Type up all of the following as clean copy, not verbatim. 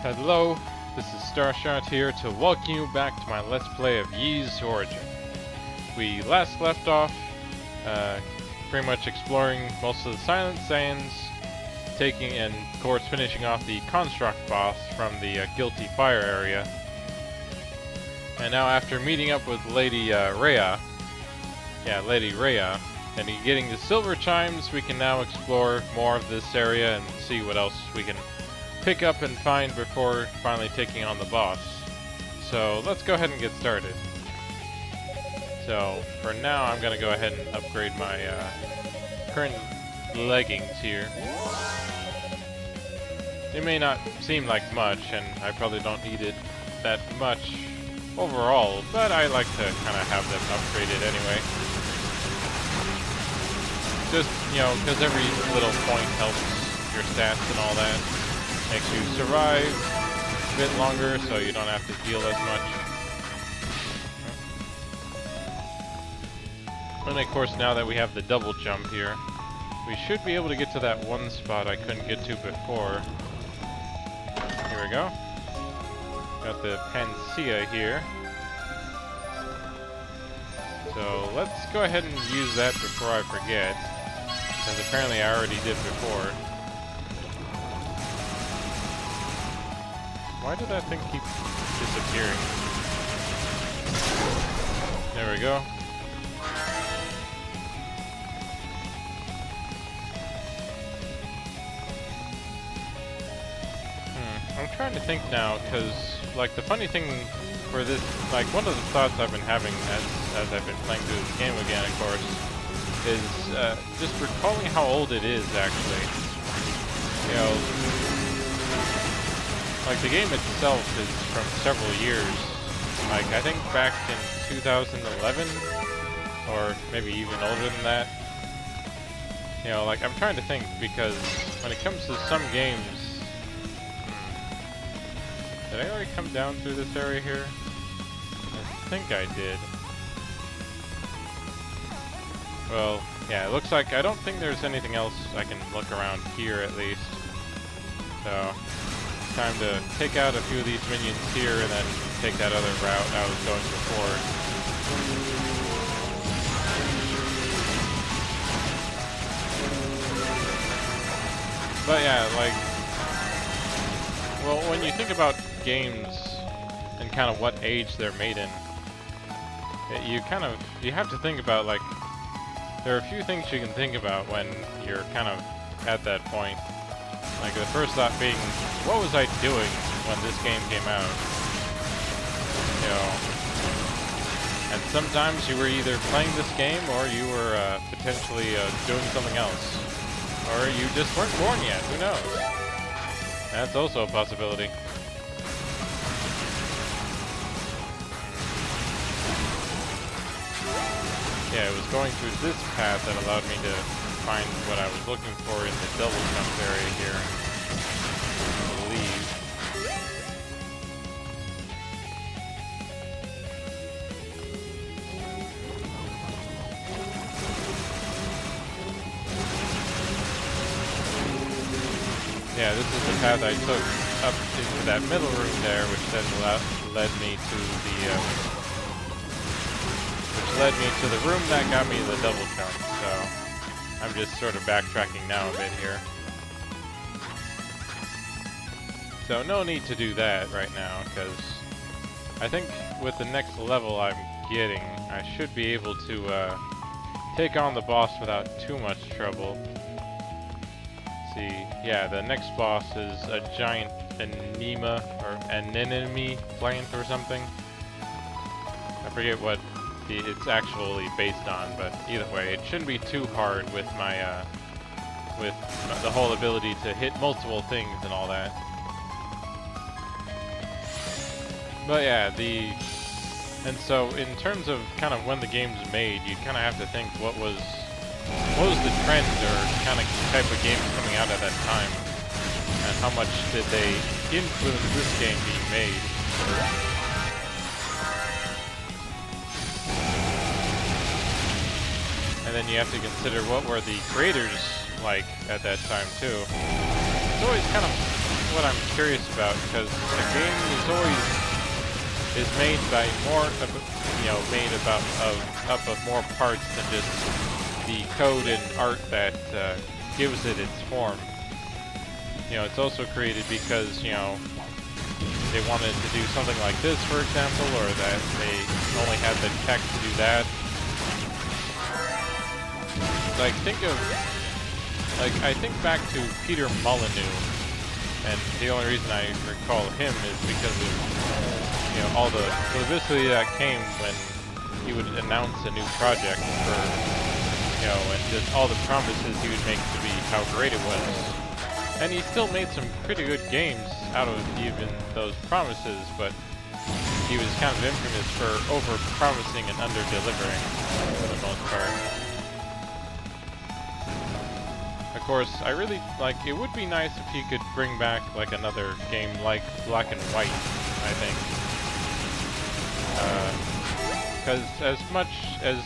Hello, this is Starshot here to welcome you back to my Let's Play of Ys Origin. We last left off pretty much exploring most of the Silent Sands, taking and of course finishing off the Construct boss from the Guilty Fire area. And now after meeting up with Lady Rhea, and getting the silver chimes, we can now explore more of this area and see what else we can pick up and find before finally taking on the boss. So let's go ahead and get started. So for now I'm gonna go ahead and upgrade my current leggings here. It may not seem like much, and I probably don't need it that much overall, but I like to kind of have them upgraded anyway. Just, you know, because every little point helps your stats and all that. Makes you survive a bit longer, so you don't have to heal as much. And of course, now that we have the double jump here, we should be able to get to that one spot I couldn't get to before. Here we go. Got the Panacea here. So let's go ahead and use that before I forget, because apparently I already did before. Why did that thing keep disappearing? There we go. I'm trying to think now, because, like, the funny thing for this, like, one of the thoughts I've been having as I've been playing through this game again, of course, is just recalling how old it is, actually. You know, like, the game itself is from several years. Like, I think back in 2011, or maybe even older than that. You know, like, I'm trying to think, because when it comes to some games... Did I already come down through this area here? I think I did. Well, yeah, it looks like I don't think there's anything else I can look around here, at least. So... time to take out a few of these minions here and then take that other route I was going before. But yeah, like, well, when you think about games and kind of what age they're made in, you have to think about, like, there are a few things you can think about when you're kind of at that point. Like, the first thought being, what was I doing when this game came out? You know, and sometimes you were either playing this game or you were potentially doing something else. Or you just weren't born yet, who knows? That's also a possibility. Yeah, it was going through this path that allowed me to find what I was looking for in the double jump area here, I believe. Yeah, this is the path I took up into that middle room there, which then led me to the room that got me the double jump. So I'm just sort of backtracking now a bit here. So no need to do that right now, because I think with the next level I'm getting, I should be able to take on the boss without too much trouble. Let's see, yeah, the next boss is a giant anemone plant or something. I forget what it's actually based on, but either way, it shouldn't be too hard with my the whole ability to hit multiple things and all that. But yeah, and so in terms of kind of when the game's made, you kind of have to think what was the trend or kind of type of games coming out at that time, and how much did they influence this game being made. And then you have to consider what were the creators like at that time too. It's always kind of what I'm curious about, because a game is always made by more, made up of more parts than just the code and art that gives it its form. It's also created because they wanted to do something like this, for example, or that they only had the tech to do that. Like, I think back to Peter Molyneux, and the only reason I recall him is because of, all the publicity that came when he would announce a new project for, and just all the promises he would make to be how great it was. And he still made some pretty good games out of even those promises, but he was kind of infamous for over-promising and under-delivering for the most part. Of course, I really, it would be nice if he could bring back, another game like Black and White, I think. Because as much as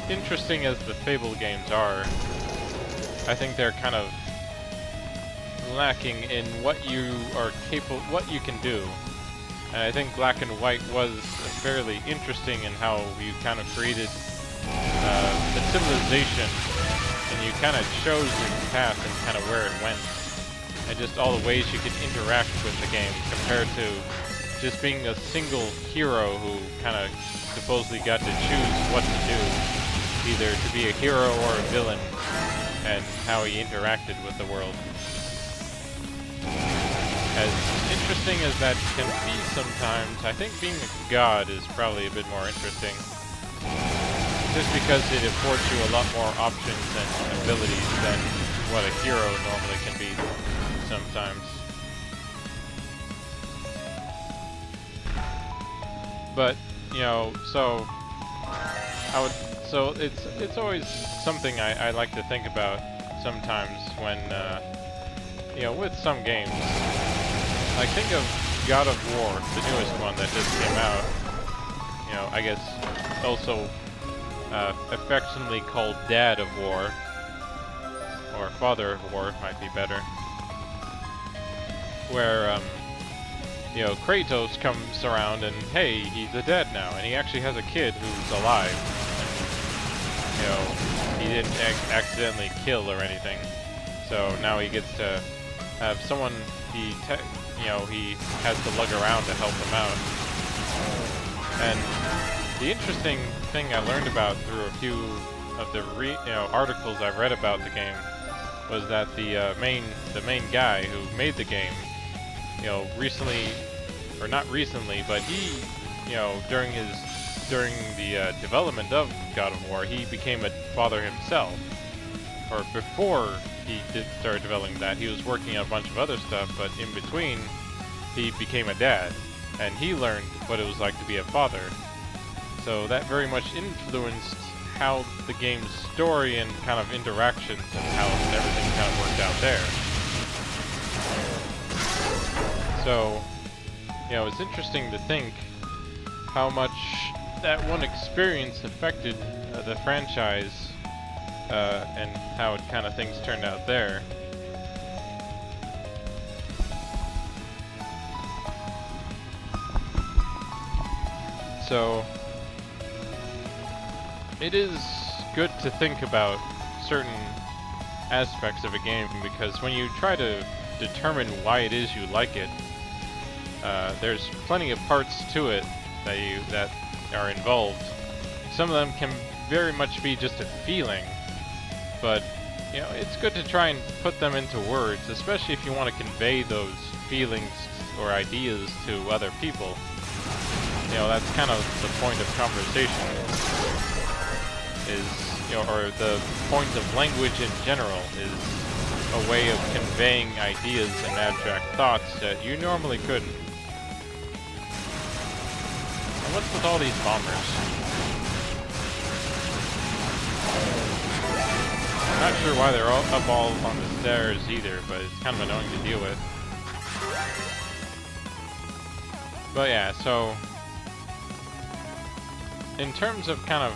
interesting as the Fable games are, I think they're kind of lacking in what you are capable, what you can do. And I think Black and White was fairly interesting in how you kind of created the civilization, and you kind of chose its path and kind of where it went, and just all the ways you could interact with the game compared to just being a single hero who kind of supposedly got to choose what to do, either to be a hero or a villain, and how he interacted with the world. As interesting as that can be sometimes, I think being a god is probably a bit more interesting. Just because it affords you a lot more options and abilities than what a hero normally can be sometimes. But, it's always something I like to think about sometimes when, with some games. Like, think of God of War, the newest one that just came out. I guess also affectionately called Dad of War, or Father of War might be better. Where, Kratos comes around and, hey, he's a dad now, and he actually has a kid who's alive. And, he didn't accidentally kill or anything. So now he gets to have someone he has to lug around to help him out. And the interesting thing I learned about through a few of the articles I've read about the game was that the main guy who made the game, recently, or not recently, but he, during the development of God of War, he became a father himself. Or before he started developing that, he was working on a bunch of other stuff, but in between, he became a dad, and he learned what it was like to be a father. So that very much influenced how the game's story and kind of interactions and how everything kind of worked out there. So, it's interesting to think how much that one experience affected the franchise and how it kind of things turned out there. So, it is good to think about certain aspects of a game, because when you try to determine why it is you like it, there's plenty of parts to it that are involved. Some of them can very much be just a feeling, but it's good to try and put them into words, especially if you want to convey those feelings or ideas to other people. That's kind of the point of conversation, or the point of language in general, is a way of conveying ideas and abstract thoughts that you normally couldn't. And what's with all these bombers? I'm not sure why they're up all on the stairs either, but it's kind of annoying to deal with. But yeah, so in terms of kind of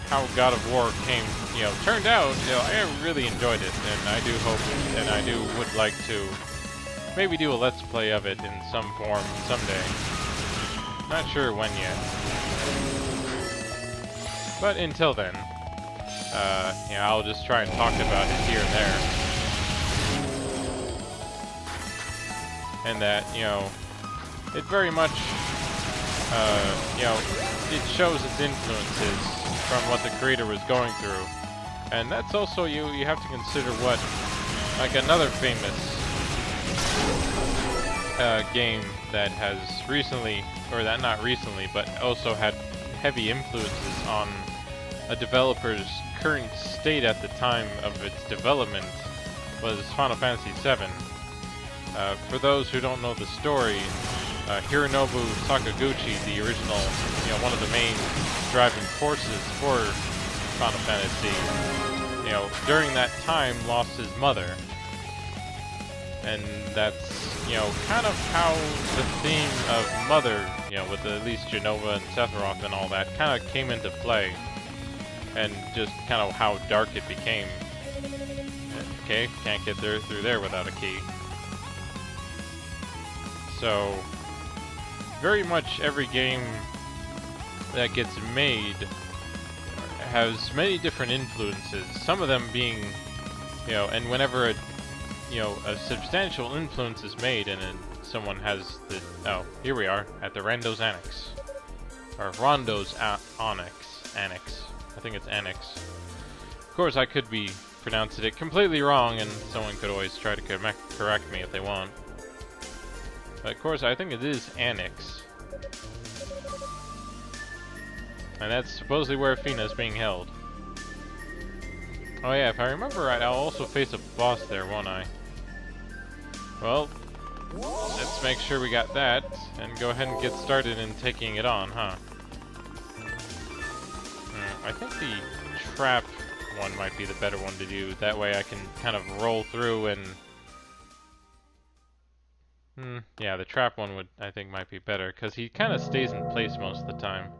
how God of War turned out, I really enjoyed it, and I do hope, and I would like to maybe do a Let's Play of it in some form someday. Not sure when yet. But until then, yeah, I'll just try and talk about it here and there. And that, you know, it very much, you know, it shows its influences from what the creator was going through. And that's also, you have to consider what, like another famous game that has recently, or that not recently, but also had heavy influences on a developer's current state at the time of its development was Final Fantasy VII. For those who don't know the story, Hironobu Sakaguchi, the original, you know, one of the main driving forces for Final Fantasy, you know, during that time lost his mother. And that's, you know, kind of how the theme of Mother, you know, with at least Jenova and Sephiroth and all that, kind of came into play. And just kind of how dark it became. Okay, can't get through there without a key. So, very much every game that gets made has many different influences. Some of them being, you know, and whenever a substantial influence is made and someone has the, oh, here we are at the Rondo's Annex. Or Rondo's Annex. I think it's Annex. Of course, I could be pronouncing it completely wrong, and someone could always try to correct me if they want. But of course, I think it is Annex. And that's supposedly where Athena is being held. Oh yeah, if I remember right, I'll also face a boss there, won't I? Well, let's make sure we got that, and go ahead and get started in taking it on, huh? I think the trap one might be the better one to do. That way I can kind of roll through and... yeah, the trap one would, I think, might be better, because he kind of stays in place most of the time,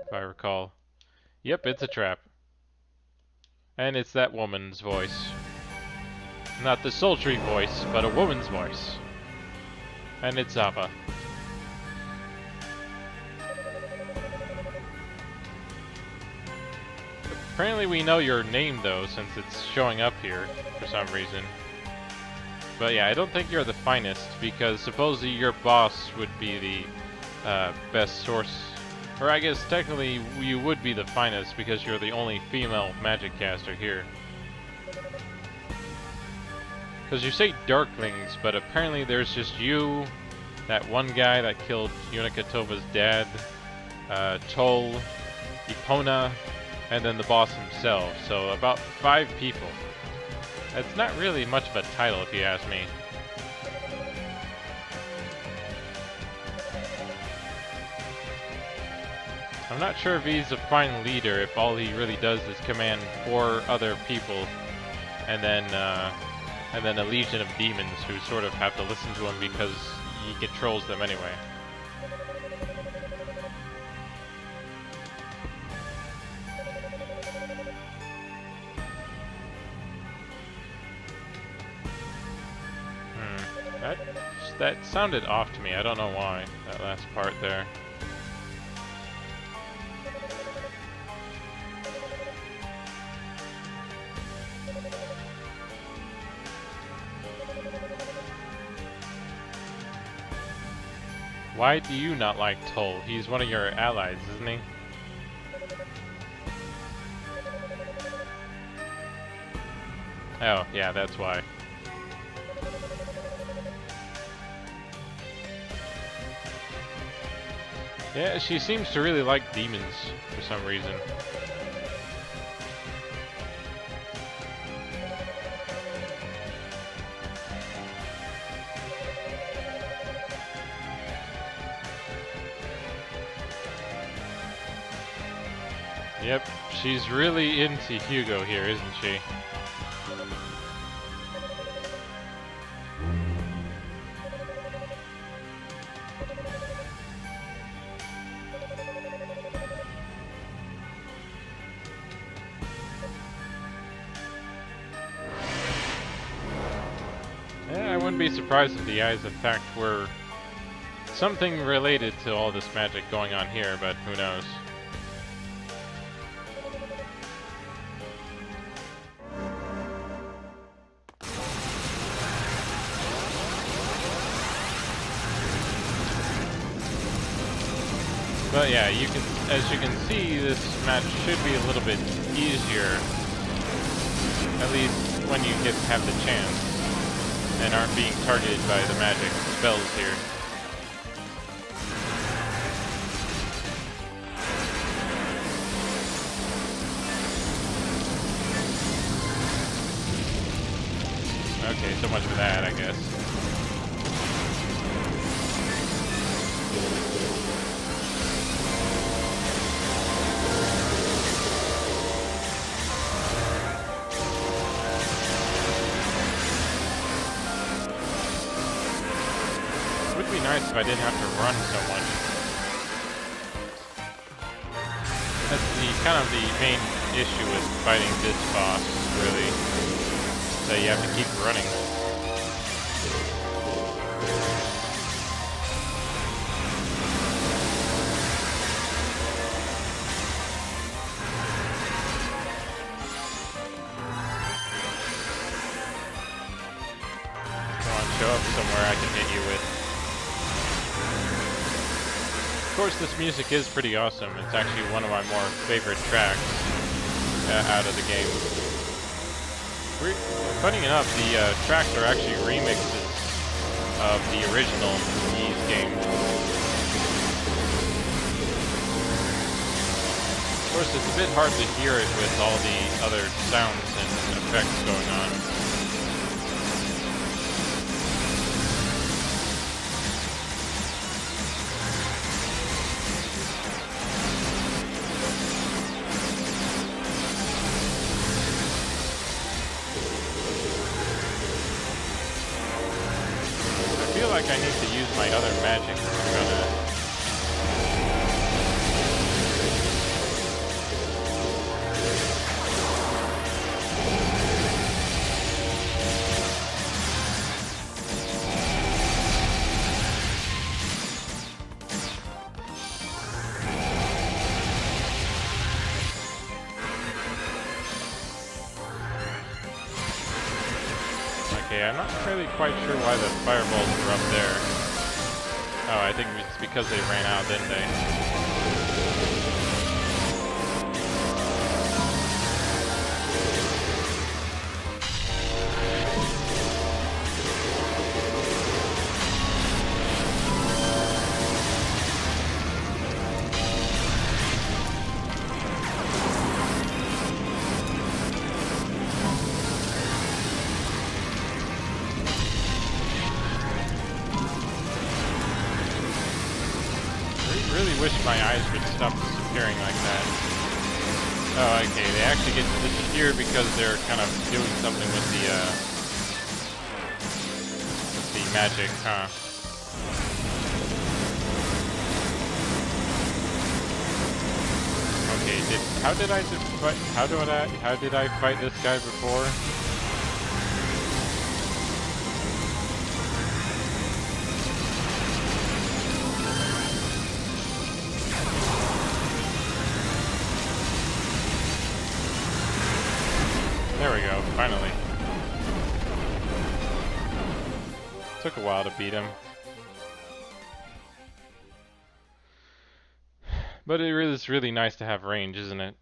if I recall. Yep, it's a trap. And it's that woman's voice. Not the sultry voice, but a woman's voice. And it's Zappa. Apparently we know your name, though, since it's showing up here for some reason. But yeah, I don't think you're the finest, because supposedly your boss would be the best source. Or I guess technically you would be the finest, because you're the only female magic caster here. Because you say Darklings, but apparently there's just you, that one guy that killed Yunika Tova's dad, Toll, Epona, and then the boss himself. So about 5 people. That's not really much of a title, if you ask me. I'm not sure if he's a fine leader, if all he really does is command 4 other people, and then a legion of demons who sort of have to listen to him because he controls them anyway. That sounded off to me. I don't know why, that last part there. Why do you not like Toll? He's one of your allies, isn't he? Oh, yeah, that's why. Yeah, she seems to really like demons for some reason. Yep, she's really into Hugo here, isn't she? wouldn't be surprised if the eyes, in fact, were something related to all this magic going on here, but who knows. But yeah, as you can see, this match should be a little bit easier, at least when you have the chance, and aren't being targeted by the magic spells here. Okay, so much for that, I guess. It would be nice if I didn't have to run so much. That's kind of the main issue with fighting this boss, really. So you have to keep running. Come on, show up somewhere I can hit you with. Of course, this music is pretty awesome. It's actually one of my more favorite tracks out of the game. Funny enough, the tracks are actually remixes of the original Ys game. Of course, it's a bit hard to hear it with all the other sounds and effects going on. I feel like I need to use my other magic if I'm gonna... Okay, I'm not really quite sure why the fireballs were up there. Oh, I think it's because they ran out, didn't they? Wish my eyes would stop disappearing like that. Oh, okay, they actually get to disappear because they're kind of doing something with the magic, huh? Okay, how did I fight this guy before? There we go, finally. Took a while to beat him. But it is really nice to have range, isn't it?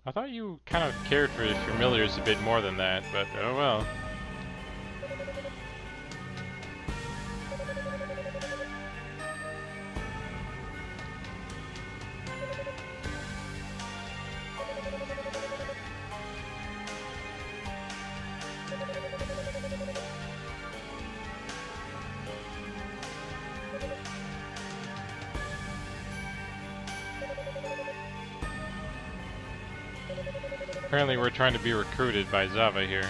I thought you kind of cared for the familiars a bit more than that, but oh well. Apparently we're trying to be recruited by Zava here.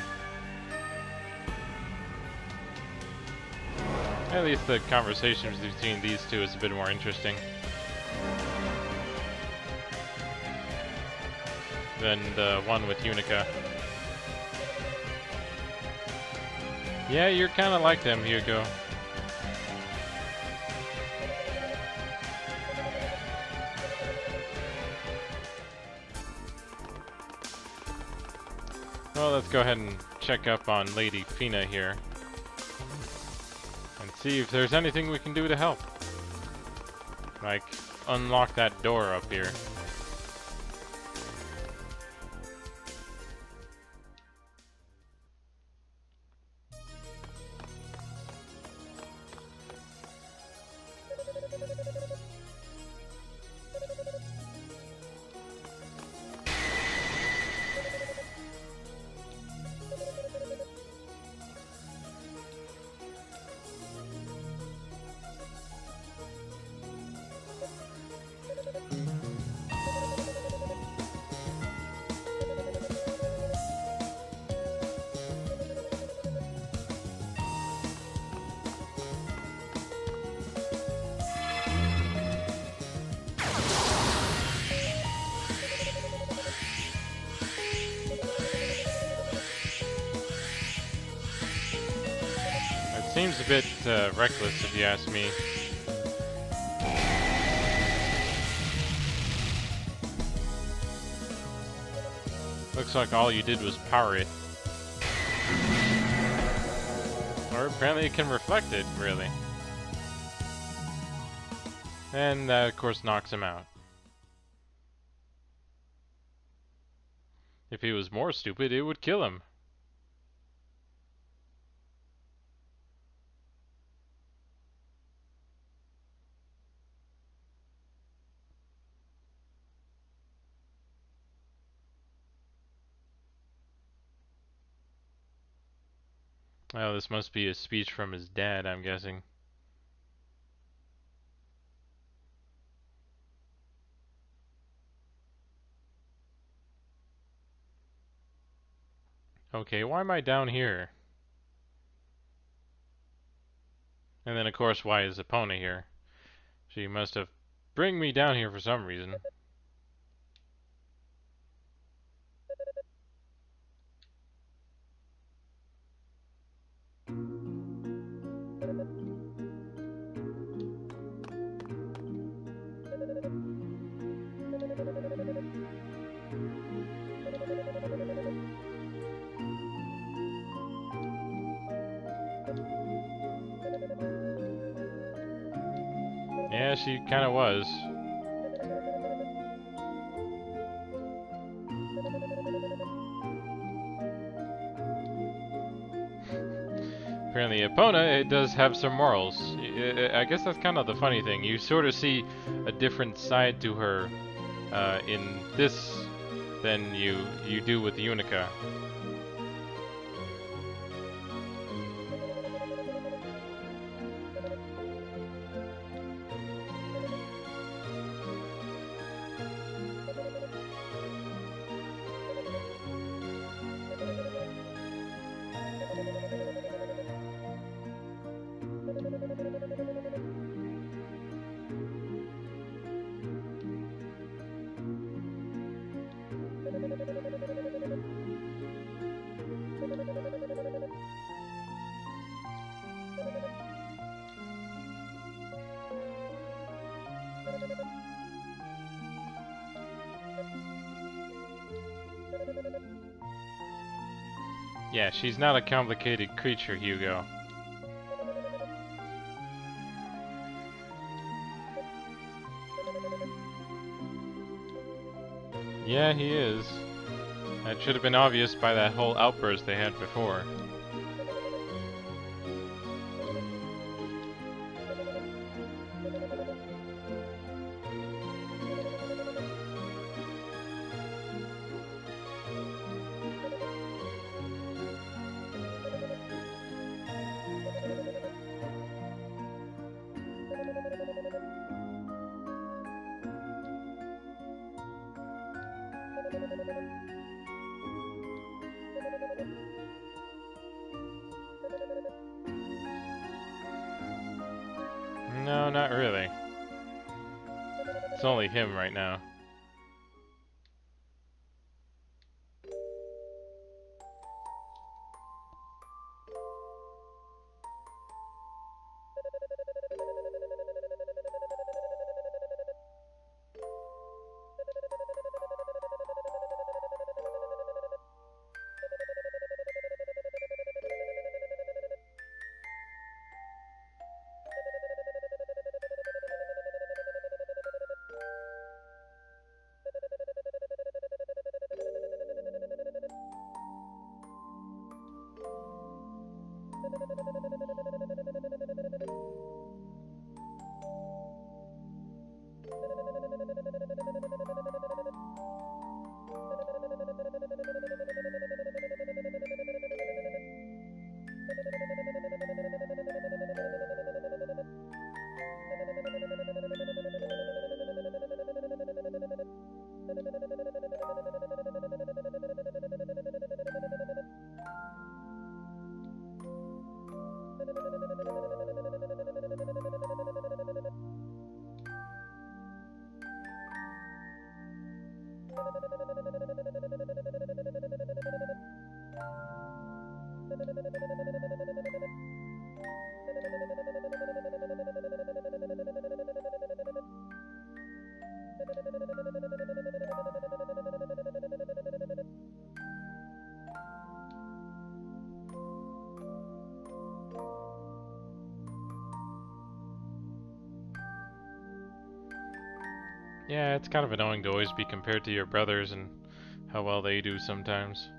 At least the conversations between these two is a bit more interesting than the one with Unica. Yeah, you're kind of like them, Hugo. Well, let's go ahead and check up on Lady Fina here. And see if there's anything we can do to help. Like, unlock that door up here. Seems a bit reckless, if you ask me. Looks like all you did was power it. Or apparently it can reflect it, really. And that, of course, knocks him out. If he was more stupid, it would kill him. Oh, this must be a speech from his dad, I'm guessing. Okay, why am I down here? And then, of course, why is Epona here? She must have bring me down here for some reason. Yeah, she kind of was. Apparently, Epona, it does have some morals. I guess that's kind of the funny thing. You sort of see a different side to her in this than you do with Unica. Yeah, she's not a complicated creature, Hugo. Yeah, he is. That should have been obvious by that whole outburst they had before. No, not really. It's only him right now. Yeah, it's kind of annoying to always be compared to your brothers and how well they do sometimes.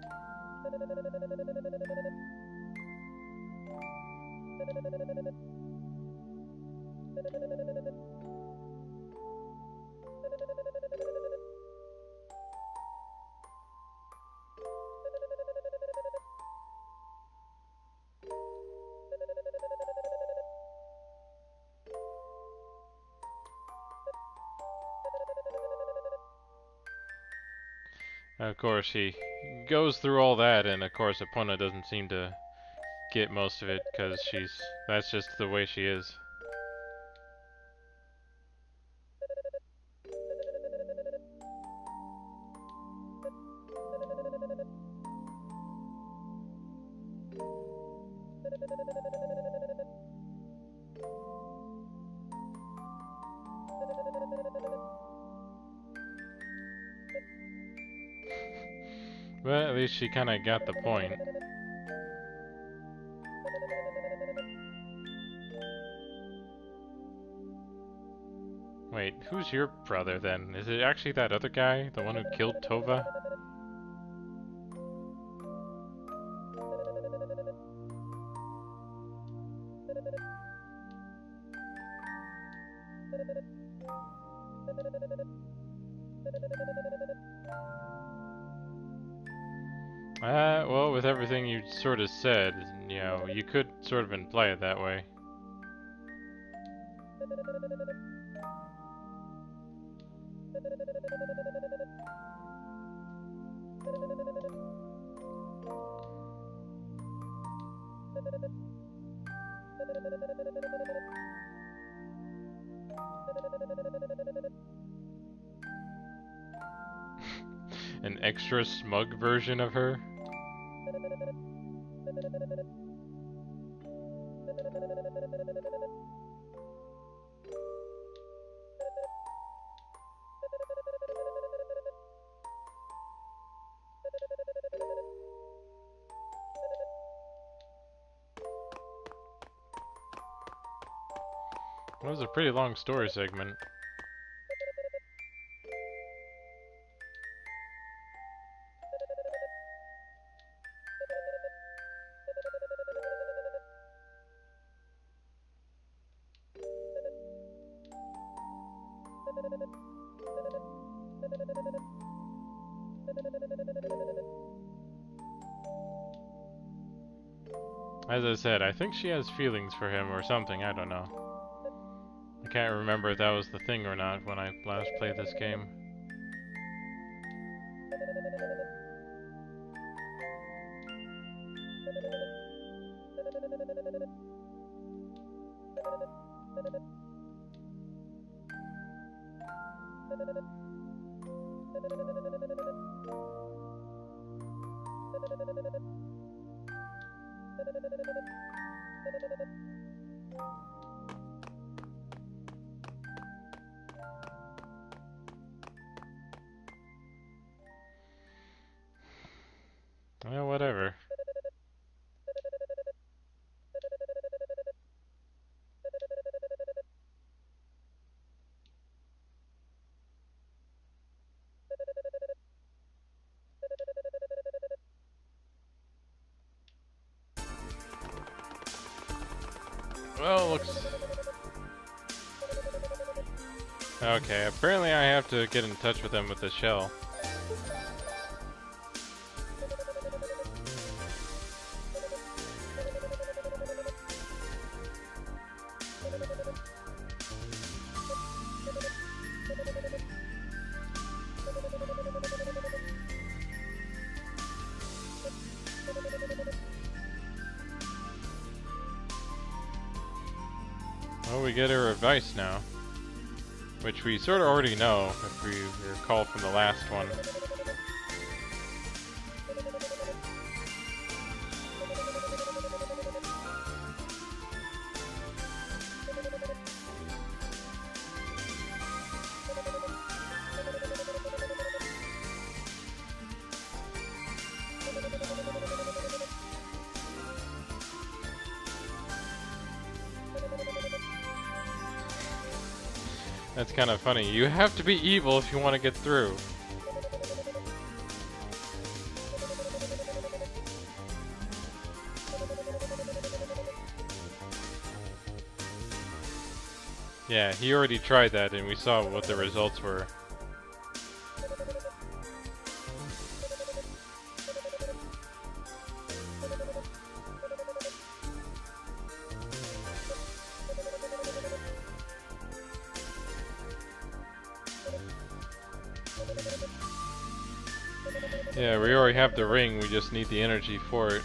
Of course, he goes through all that, and of course, Epona doesn't seem to get most of it because that's just the way she is. But at least she kind of got the point. Wait, who's your brother then? Is it actually that other guy? The one who killed Tova? Well, with everything you sort of said, you know, you could sort of imply it that way. An extra smug version of her? That was a pretty long story segment. As I said, I think she has feelings for him or something, I don't know. I can't remember if that was the thing or not when I last played this game. Well, whatever. Well, looks... Okay, apparently I have to get in touch with them with the shell. Well, we get our advice now, which we sort of already know, if we recall from the last one. That's kind of funny. You have to be evil if you want to get through. Yeah, he already tried that and we saw what the results were. Yeah, we already have the ring, we just need the energy for it.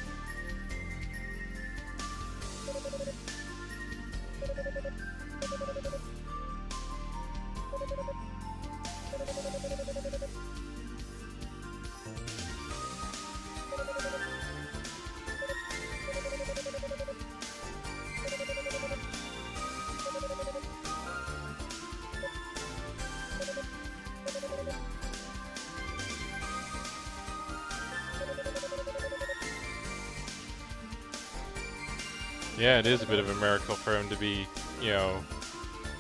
Yeah, it is a bit of a miracle for him to be, you know,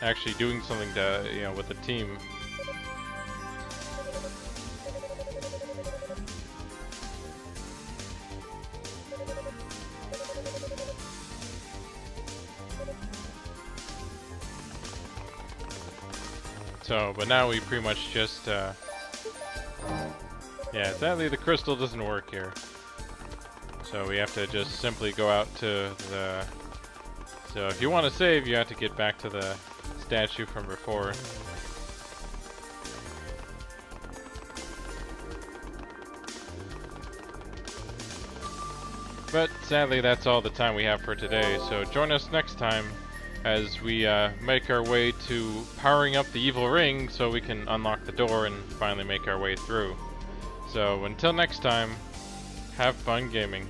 actually doing something to, you know, with the team. So, but now we pretty much just, yeah, sadly the crystal doesn't work here. So we have to just simply go out to the... So if you want to save, you have to get back to the statue from before. But sadly, that's all the time we have for today. So join us next time as we make our way to powering up the evil ring so we can unlock the door and finally make our way through. So until next time, have fun gaming.